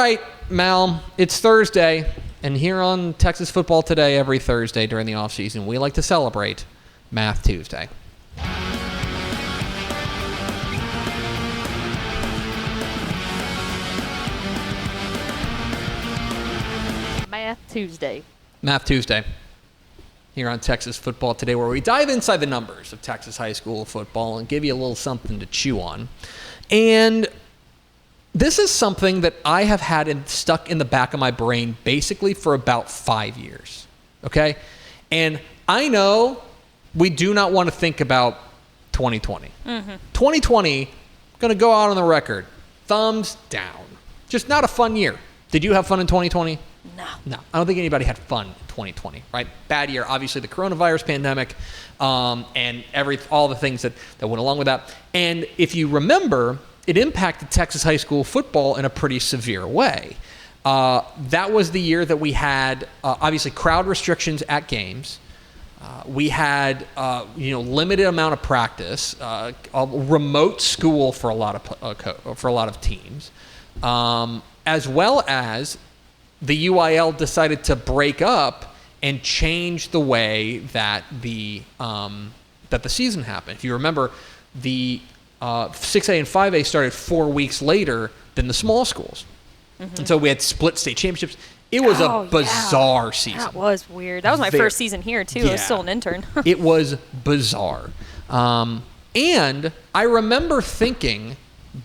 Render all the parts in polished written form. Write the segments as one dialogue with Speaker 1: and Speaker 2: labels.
Speaker 1: right, Mal, it's Thursday, and here on Texas Football Today, every Thursday during the offseason, we like to celebrate Math Tuesday. Math Tuesday here on Texas Football Today, where we dive inside the numbers of Texas high school football and give you a little something to chew on. And this is something that I have had stuck in the back of my brain basically for about 5 years, okay? And I know we do not want to think about 2020. 2020, going to go out on the record, thumbs down. Just not a fun year. Did you have fun in 2020? No. I don't think anybody had fun in 2020, right? Bad year, obviously the coronavirus pandemic, and all the things that went along with that. And if you remember, it impacted Texas high school football in a pretty severe way. That was the year that we had, obviously, crowd restrictions at games. We had, limited amount of practice, a remote school for a lot of teams, as well as the UIL decided to break up and change the way that the season happened. If you remember, the 6A and 5A started 4 weeks later than the small schools. And so we had split state championships. It was a bizarre season.
Speaker 2: That was weird. That was my first season here, too. I was still an intern.
Speaker 1: It was bizarre. And I remember thinking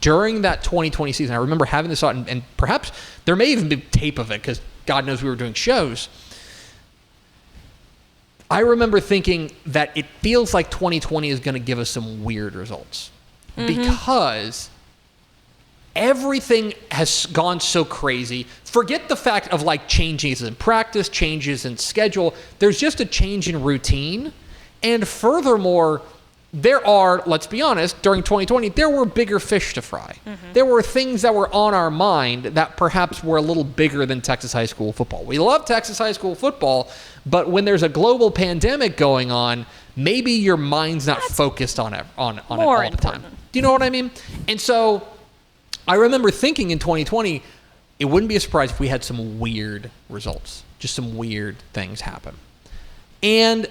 Speaker 1: during that 2020 season, I remember having this thought, and perhaps there may even be tape of it because God knows we were doing shows. I remember thinking that it feels like 2020 is going to give us some weird results because everything has gone so crazy. Forget the fact of like changes in practice, changes in schedule. There's just a change in routine. And furthermore, there are, let's be honest, during 2020, there were bigger fish to fry. There were things that were on our mind that perhaps were a little bigger than Texas high school football. We love Texas high school football, but when there's a global pandemic going on, maybe your mind's not focused on it all the time. Do you know what I mean? And so I remember thinking in 2020, it wouldn't be a surprise if we had some weird results, just some weird things happen. And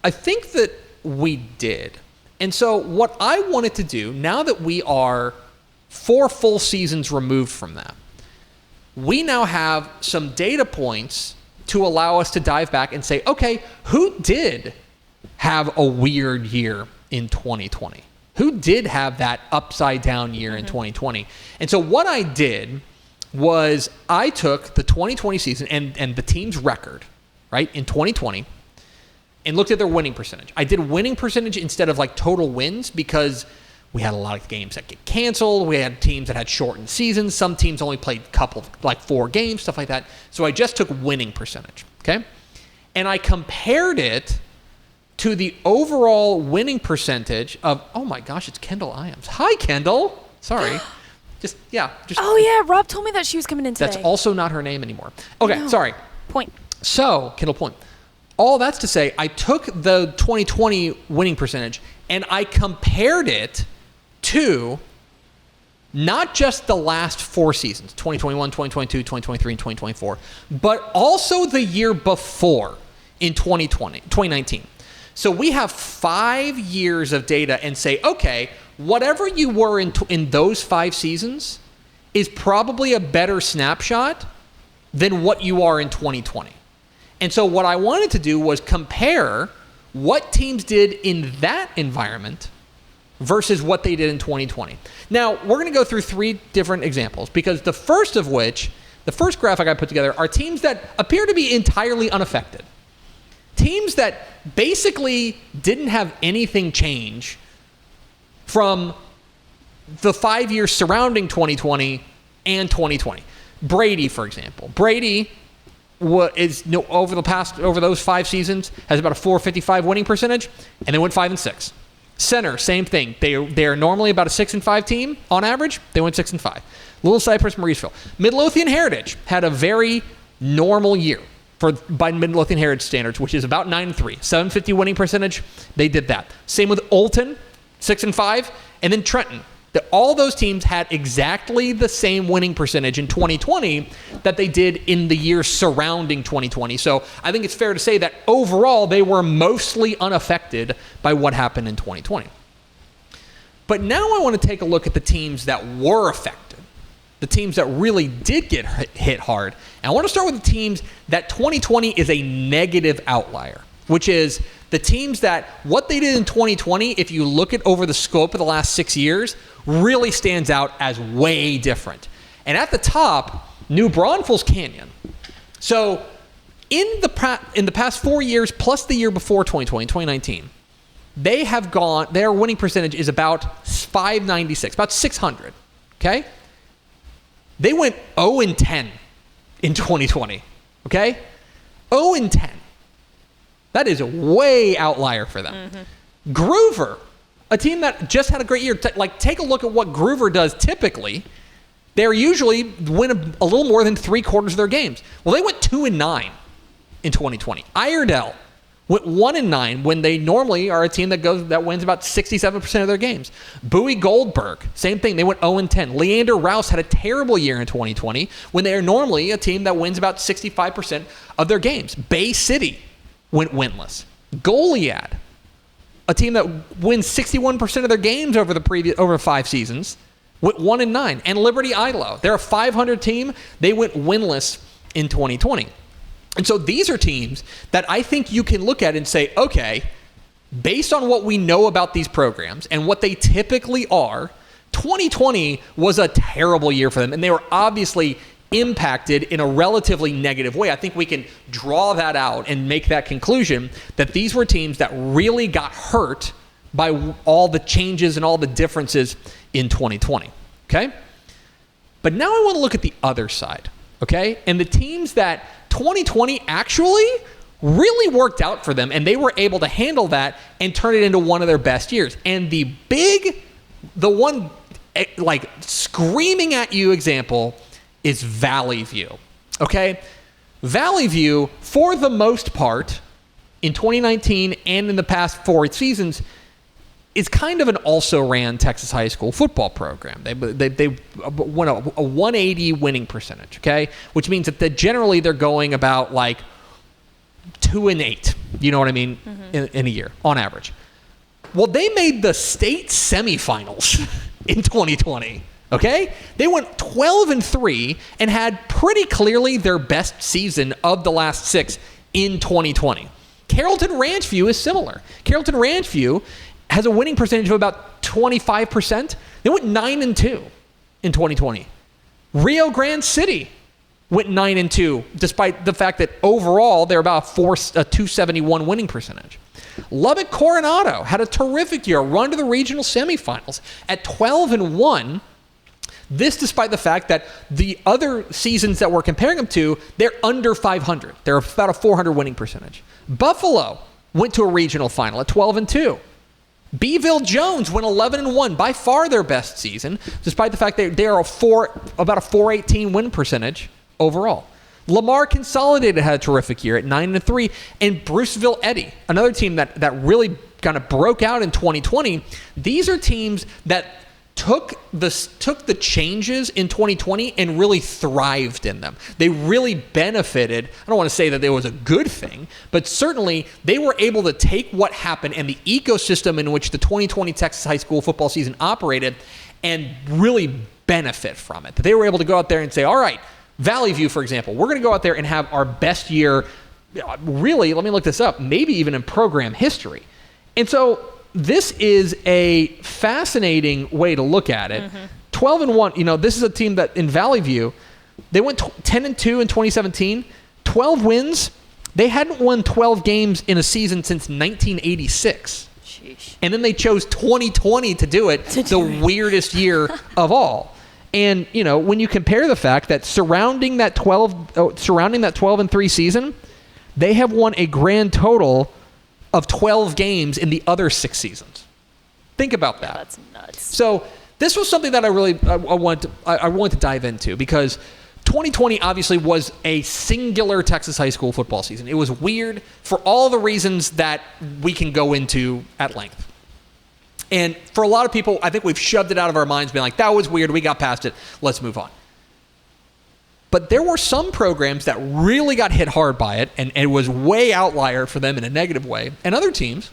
Speaker 1: I think that we did. And so what I wanted to do, now that we are 4 full seasons removed from that, we now have some data points to allow us to dive back and say, okay, who did have a weird year in 2020? Who did have that upside down year in 2020? And so what I did was I took the 2020 season and the team's record, right, in 2020, and looked at their winning percentage. I did winning percentage instead of like total wins because we had a lot of games that get canceled. We had teams that had shortened seasons. Some teams only played a couple, like 4 games, stuff like that. So I just took winning percentage, okay? And I compared it to the overall winning percentage of, oh my gosh, it's Kendall Iams. Hi, Kendall. Sorry.
Speaker 2: Oh, yeah, Rob told me that she was coming in today.
Speaker 1: That's also not her name anymore. Okay, no. Sorry.
Speaker 2: Point.
Speaker 1: So, Kendall Point. All that's to say, I took the 2020 winning percentage and I compared it to not just the last 4 seasons, 2021, 2022, 2023, and 2024, but also the year before in 2019. So we have 5 years of data and say, okay, whatever you were in those 5 seasons is probably a better snapshot than what you are in 2020. And so what I wanted to do was compare what teams did in that environment versus what they did in 2020. Now, we're going to go through 3 different examples because the first graphic I put together are teams that appear to be entirely unaffected. Teams that basically didn't have anything change from the 5 years surrounding 2020 and 2020. Brady, for example. Brady over those 5 seasons has about a 455 winning percentage, and they went 5-6. Center, same thing. They are normally about a 6-5 team on average. They went 6-5. Little Cypress, Mauriceville. Midlothian Heritage had a very normal year by Midlothian Heritage standards, which is about 9-3, 750 winning percentage. They did that. Same with Olton, 6-5, and then Trenton, That all those teams had exactly the same winning percentage in 2020 that they did in the year surrounding 2020. So I think it's fair to say that overall they were mostly unaffected by what happened in 2020. But now I want to take a look at the teams that were affected, the teams that really did get hit hard. And I want to start with the teams that 2020 is a negative outlier, which is the teams that what they did in 2020, if you look at over the scope of the last 6 years, really stands out as way different. And at the top, New Braunfels Canyon. So in the past 4 years, plus the year before 2020, 2019, their winning percentage is about 596, about 600, okay? They went 0-10 in 2020, okay? 0-10. That is a way outlier for them. Mm-hmm. Groover, a team that just had a great year. Take a look at what Groover does typically. They usually win a little more than 3/4 of their games. Well, they went 2-9 in 2020. Iredell went 1-9 when they normally are a team that wins about 67% of their games. Bowie Goldberg, same thing. They went 0-10. Leander Rouse had a terrible year in 2020 when they are normally a team that wins about 65% of their games. Bay City went winless. Goliad, a team that wins 61% of their games over 5 seasons, went 1-9. And Liberty Idlo, they're a 500 team. They went winless in 2020. And so these are teams that I think you can look at and say, okay, based on what we know about these programs and what they typically are, 2020 was a terrible year for them. And they were obviously impacted in a relatively negative way. I think we can draw that out and make that conclusion that these were teams that really got hurt by all the changes and all the differences in 2020, okay? But now I want to look at the other side, okay? And the teams that 2020 actually really worked out for them, and they were able to handle that and turn it into one of their best years. And the one like screaming at you example is Valley View, okay? Valley View, for the most part, in 2019 and in the past 4 seasons, is kind of an also-ran Texas high school football program. They won a 180 winning percentage, okay? Which means that generally they're going about like 2-8, you know what I mean, in a year, on average. Well, they made the state semifinals in 2020. Okay? They went 12-3 and had pretty clearly their best season of the last 6 in 2020. Carrollton Ranchview is similar. Carrollton Ranchview has a winning percentage of about 25%. They went 9-2 in 2020. Rio Grande City went 9-2, despite the fact that overall they're about a 271 winning percentage. Lubbock Coronado had a terrific year, run to the regional semifinals at 12-1. This despite the fact that the other seasons that we're comparing them to, they're under 500. They're about a 400 winning percentage. Buffalo went to a regional final at 12-2. Beeville Jones went 11-1, by far their best season, despite the fact that they are about a 418 win percentage overall. Lamar Consolidated had a terrific year at 9-3, and Bruceville Eddy, another team that really kind of broke out in 2020. These are teams that took the changes in 2020 and really thrived in them. They really benefited. I don't want to say that it was a good thing, but certainly they were able to take what happened and the ecosystem in which the 2020 Texas high school football season operated and really benefit from it. That they were able to go out there and say, all right, Valley View, for example, we're going to go out there and have our best year, really, let me look this up, maybe even in program history. And so this is a fascinating way to look at it. 12-1, this is a team that in Valley View, they went 10-2 in 2017, 12 wins. They hadn't won 12 games in a season since 1986. Sheesh. And then they chose 2020 to do it, the weirdest year of all. And, when you compare the fact that surrounding that 12-3 season, they have won a grand total of 12 games in the other 6 seasons. Think about that.
Speaker 2: That's nuts.
Speaker 1: So this was something that I wanted to dive into because 2020 obviously was a singular Texas high school football season. It was weird for all the reasons that we can go into at length. And for a lot of people, I think we've shoved it out of our minds, being like, that was weird, we got past it, let's move on. But there were some programs that really got hit hard by it, and it was way outlier for them in a negative way, and other teams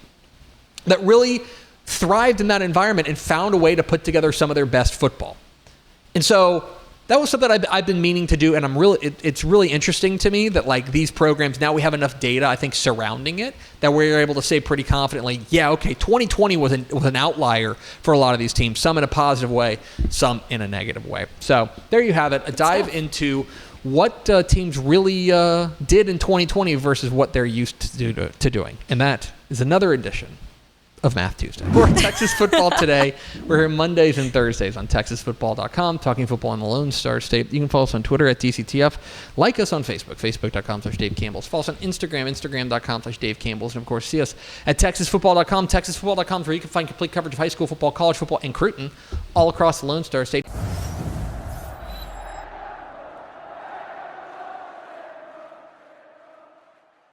Speaker 1: that really thrived in that environment and found a way to put together some of their best football. And so that was something I've been meaning to do, and it's really interesting to me that like these programs, now we have enough data, I think, surrounding it, that we're able to say pretty confidently, yeah, okay, 2020 was an outlier for a lot of these teams, some in a positive way, some in a negative way. So there you have it, a dive into what teams really did in 2020 versus what they're used to doing. And that is another edition of Math Tuesday. We're at Texas Football Today. We're here Mondays and Thursdays on TexasFootball.com, talking football in the Lone Star State. You can follow us on Twitter at DCTF. Like us on Facebook, Facebook.com/Dave Campbell's. Follow us on Instagram, Instagram.com/Dave Campbell's. And, of course, see us at TexasFootball.com, TexasFootball.com, where you can find complete coverage of high school football, college football, and Cruton all across the Lone Star State.